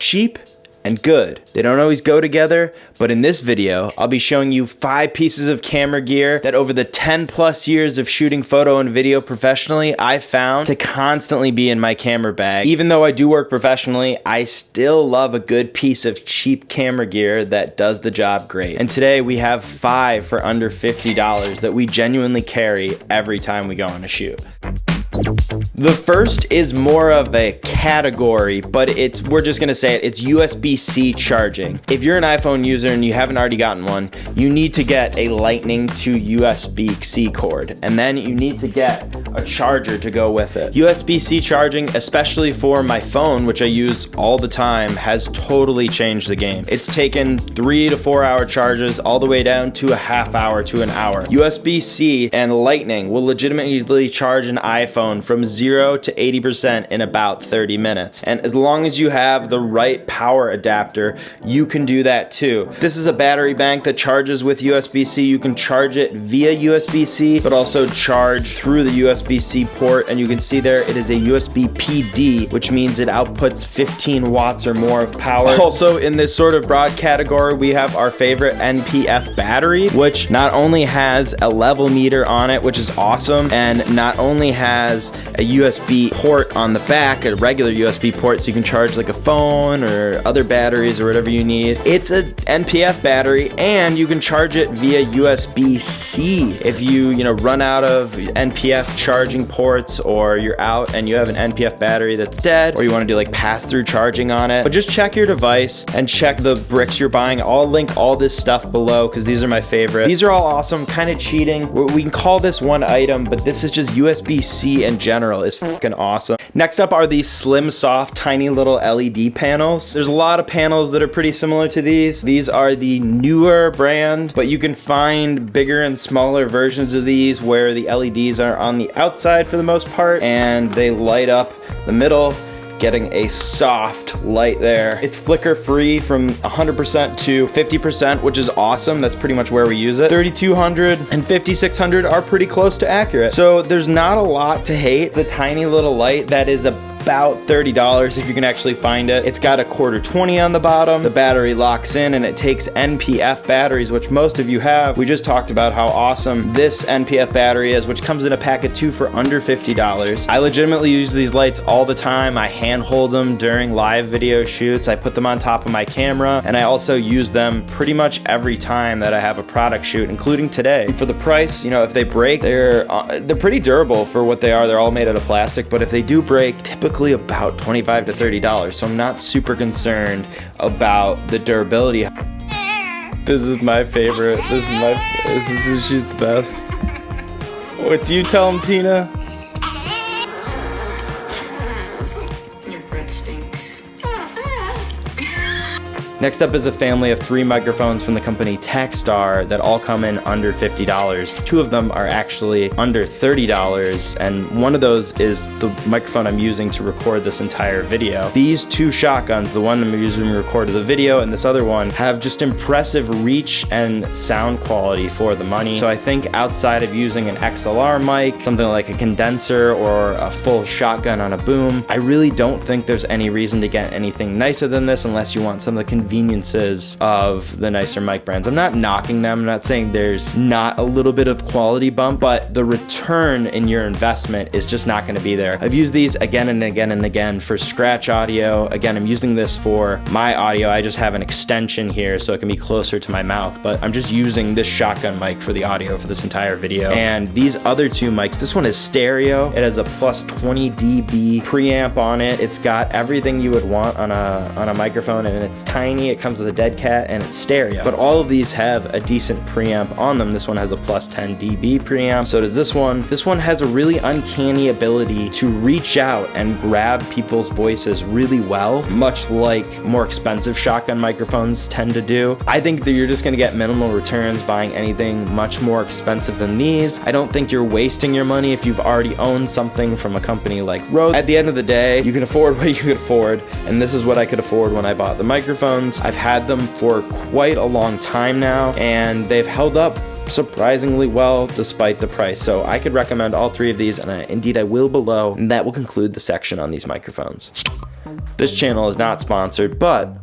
cheap and good. They don't always go together, but in this video, I'll be showing you 5 pieces of camera gear that over the 10 plus years of shooting photo and video professionally, I've found to constantly be in my camera bag. Even though I do work professionally, I still love a good piece of cheap camera gear that does the job great. And today we have 5 for under $50 that we genuinely carry every time we go on a shoot. The first is more of a category, but we're just gonna say it's USB-C charging. If you're an iPhone user and you haven't already gotten one, you need to get a Lightning to USB-C cord, and then you need to get a charger to go with it. USB-C charging, especially for my phone, which I use all the time, has totally changed the game. It's taken 3 to 4 hour charges all the way down to a half hour to an hour. USB-C and Lightning will legitimately charge an iPhone from 0 to 80% in about 30 minutes. And as long as you have the right power adapter, you can do that too. This is a battery bank that charges with USB-C. You can charge it via USB-C, but also charge through the USB-C port. And you can see there, it is a USB PD, which means it outputs 15 watts or more of power. Also in this sort of broad category, we have our favorite NPF battery, which not only has a level meter on it, which is awesome, and not only has a USB port on the back, a regular USB port, so you can charge like a phone or other batteries or whatever you need. It's a NPF battery, and you can charge it via USB-C. If you run out of NPF charging ports, or you're out and you have an NPF battery that's dead, or you want to do like pass-through charging on it. But just check your device and check the bricks you're buying. I'll link all this stuff below because these are my favorite. These are all awesome, kind of cheating. We can call this one item, but this is just USB-C in general is fucking awesome. Next up are these slim, soft, tiny little LED panels. There's a lot of panels that are pretty similar to these. These are the newer brand, but you can find bigger and smaller versions of these where the LEDs are on the outside for the most part, and they light up the middle, getting a soft light there. It's flicker free from 100% to 50%, which is awesome. That's pretty much where we use it. 3200 and 5600 are pretty close to accurate. So there's not a lot to hate. It's a tiny little light that is about $30 if you can actually find it. It's got a quarter 20 on the bottom. The battery locks in and it takes NPF batteries, which most of you have. We just talked about how awesome this NPF battery is, which comes in a pack of 2 for under $50. I legitimately use these lights all the time. I hand hold them during live video shoots. I put them on top of my camera, and I also use them pretty much every time that I have a product shoot, including today. For the price, if they break, they're pretty durable for what they are. They're all made out of plastic, but if they do break, typically about $25 to $30. So I'm not super concerned about the durability. This is my favorite. She's the best. What do you tell him, Tina? Your breath stinks. Next up is a family of 3 microphones from the company Techstar that all come in under $50. 2 of them are actually under $30, and one of those is the microphone I'm using to record this entire video. These 2 shotguns, the one I'm using to record the video and this other one, have just impressive reach and sound quality for the money. So I think outside of using an XLR mic, something like a condenser or a full shotgun on a boom, I really don't think there's any reason to get anything nicer than this unless you want some of the conveniences of the nicer mic brands. I'm not knocking them. I'm not saying there's not a little bit of quality bump, but the return in your investment is just not going to be there. I've used these again and again and again for scratch audio. Again, I'm using this for my audio. I just have an extension here so it can be closer to my mouth, but I'm just using this shotgun mic for the audio for this entire video. And these other 2 mics, this one is stereo. It has a plus 20 dB preamp on it. It's got everything you would want on a microphone, and it's tiny. It comes with a dead cat and it's stereo, but all of these have a decent preamp on them. This one has a plus 10 dB preamp. So does this one. This one has a really uncanny ability to reach out and grab people's voices really well, much like more expensive shotgun microphones tend to do. I think that you're just going to get minimal returns buying anything much more expensive than these. I don't think you're wasting your money if you've already owned something from a company like Rode. At the end of the day, you can afford what you could afford, and this is what I could afford when I bought the microphones. I've had them for quite a long time now, and they've held up surprisingly well despite the price. So I could recommend all 3 of these, and indeed I will below, and that will conclude the section on these microphones. This channel is not sponsored, but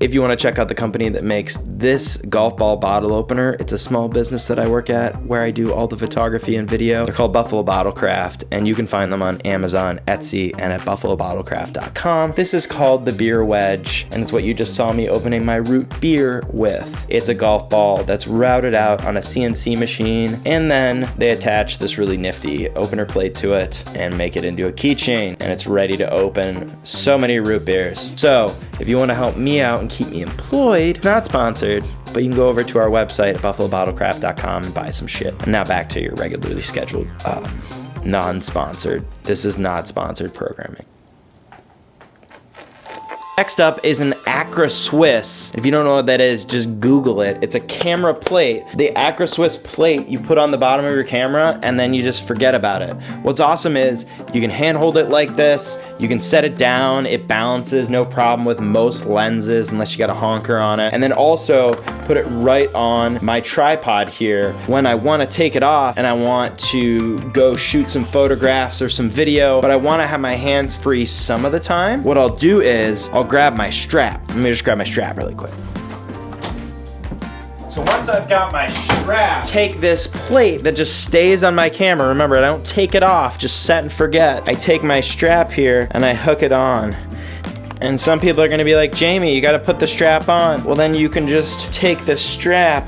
if you want to check out the company that makes this golf ball bottle opener, it's a small business that I work at where I do all the photography and video. They're called Buffalo Bottle Craft, and you can find them on Amazon, Etsy, and at buffalobottlecraft.com. This is called the Beer Wedge, and it's what you just saw me opening my root beer with. It's a golf ball that's routed out on a CNC machine, and then they attach this really nifty opener plate to it and make it into a keychain, and it's ready to open so many root beers. So if you want to help me out and keep me employed, not sponsored, but you can go over to our website at buffalobottlecraft.com and buy some shit. And now back to your regularly scheduled, non-sponsored, this is not sponsored programming. Next up is an Acra Swiss. If you don't know what that is, just Google it. It's a camera plate. The Acra Swiss plate you put on the bottom of your camera and then you just forget about it. What's awesome is you can handhold it like this. You can set it down. It balances, no problem with most lenses unless you got a honker on it. And then also put it right on my tripod here. When I want to take it off and I want to go shoot some photographs or some video, but I want to have my hands free some of the time, what I'll do is I'll grab my strap. Let me just grab my strap really quick. So once I've got my strap, take this plate that just stays on my camera. Remember, I don't take it off, just set and forget. I take my strap here and I hook it on. And some people are gonna be like, Jamie, you gotta put the strap on. Well, then you can just take the strap,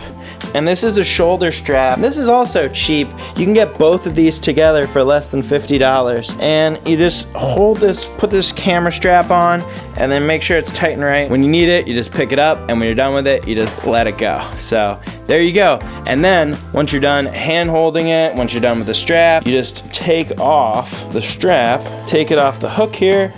and this is a shoulder strap. This is also cheap. You can get both of these together for less than $50. And you just hold this, put this camera strap on, and then make sure it's tight and right. When you need it, you just pick it up, and when you're done with it, you just let it go. So there you go. And then once you're done hand holding it, once you're done with the strap, you just take off the strap, take it off the hook here,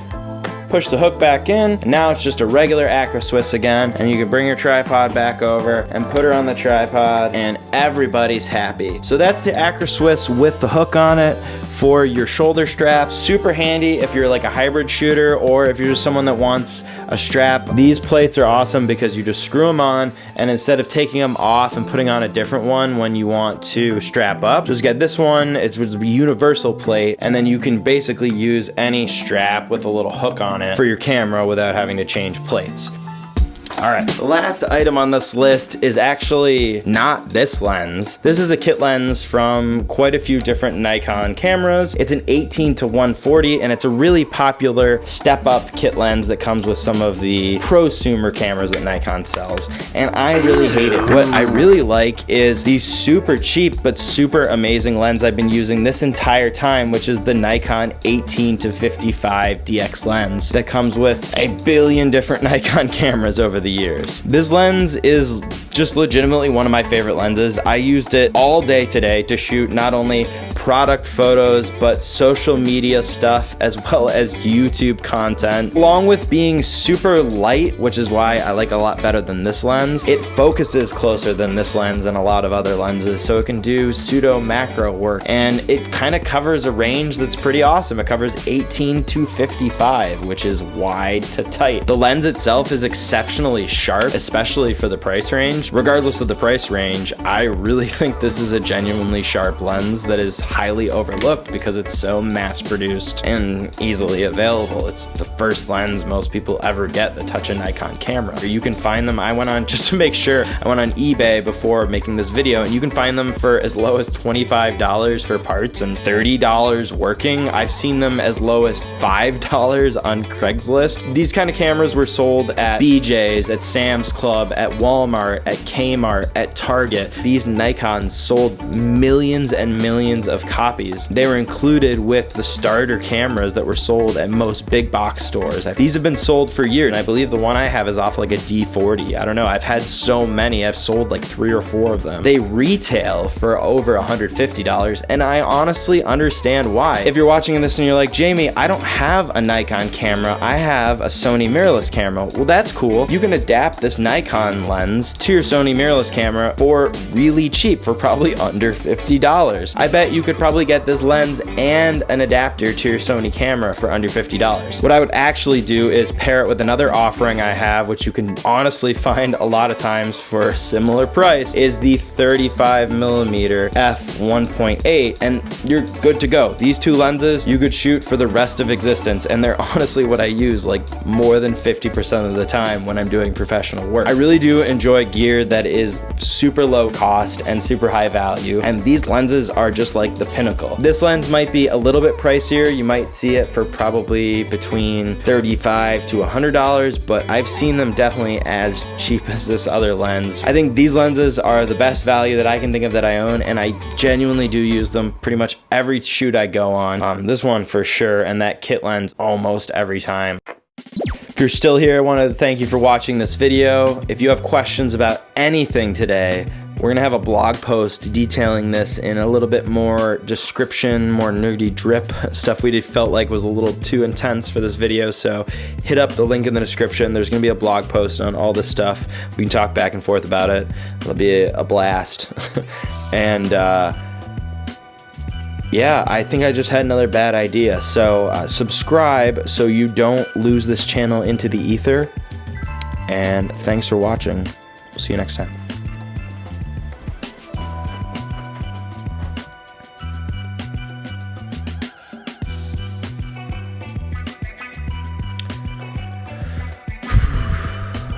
push the hook back in, and now it's just a regular Acra Swiss again, and you can bring your tripod back over and put her on the tripod, and everybody's happy. So that's the Acra Swiss with the hook on it for your shoulder strap. Super handy if you're like a hybrid shooter, or if you're just someone that wants a strap. These plates are awesome because you just screw them on, and instead of taking them off and putting on a different one when you want to strap up, just get this one. It's a universal plate, and then you can basically use any strap with a little hook on it for your camera without having to change plates. All right, the last item on this list is actually not this lens. This is a kit lens from quite a few different Nikon cameras. It's an 18-140, and it's a really popular step-up kit lens that comes with some of the prosumer cameras that Nikon sells, and I really hate it. What I really like is the super cheap but super amazing lens I've been using this entire time, which is the Nikon 18-55 DX lens that comes with a billion different Nikon cameras over the years. This lens is just legitimately one of my favorite lenses. I used it all day today to shoot not only product photos, but social media stuff as well as YouTube content. Along with being super light, which is why I like a lot better than this lens, it focuses closer than this lens and a lot of other lenses, so it can do pseudo macro work, and it kind of covers a range that's pretty awesome. It covers 18-55, which is wide to tight. The lens itself is exceptionally sharp, especially for the price range. Regardless of the price range, I really think this is a genuinely sharp lens that is highly overlooked because it's so mass-produced and easily available. It's the first lens most people ever get that touch a Nikon camera. You can find them, I went on, just to make sure, I went on eBay before making this video, and you can find them for as low as $25 for parts and $30 working. I've seen them as low as $5 on Craigslist. These kind of cameras were sold at BJ's, at Sam's Club, at Walmart, at Kmart, at Target. These Nikons sold millions and millions of copies. They were included with the starter cameras that were sold at most big box stores. These have been sold for years, and I believe the one I have is off like a D40. I don't know, I've had so many, I've sold like 3 or 4 of them. They retail for over $150, and I honestly understand why. If you're watching this and you're like, Jamie, I don't have a Nikon camera, I have a Sony mirrorless camera. Well, that's cool. You can adapt this Nikon lens to your Sony mirrorless camera for really cheap, for probably under $50. I bet you could probably get this lens and an adapter to your Sony camera for under $50. What I would actually do is pair it with another offering I have, which you can honestly find a lot of times for a similar price, is the 35mm f1.8, and you're good to go. These two lenses you could shoot for the rest of existence, and they're honestly what I use like more than 50% of the time when I'm doing professional work. I really do enjoy gear that is super low cost and super high value, and these lenses are just like the pinnacle. This lens might be a little bit pricier. You might see it for probably between $35 to $100, but I've seen them definitely as cheap as this other lens. I think these lenses are the best value that I can think of that I own, and I genuinely do use them pretty much every shoot I go on. This one for sure, and that kit lens almost every time. If you're still here, I want to thank you for watching this video. If you have questions about anything today, we're gonna have a blog post detailing this in a little bit more description, more nerdy drip stuff we felt like was a little too intense for this video, so hit up the link in the description. There's gonna be a blog post on all this stuff. We can talk back and forth about it. It'll be a blast. And yeah, I think I just had another bad idea. So subscribe so you don't lose this channel into the ether. And thanks for watching. We'll see you next time.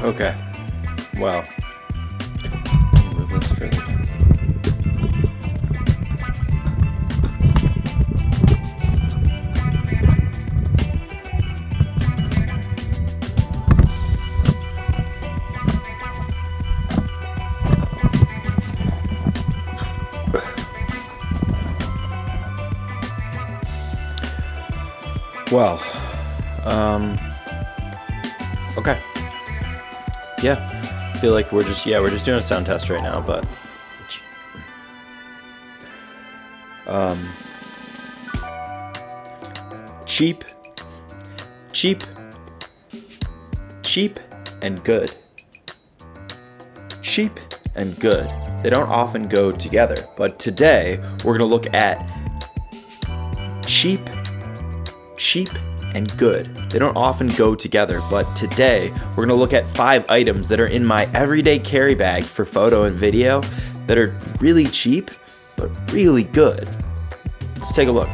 Okay, well, move this further down. Well, okay. Yeah, I feel like we're just doing a sound test right now, but cheap and good. Cheap and good. They don't often go together, but today we're gonna look at cheap and good. They don't often go together, but today we're gonna look at 5 items that are in my everyday carry bag for photo and video that are really cheap, but really good. Let's take a look.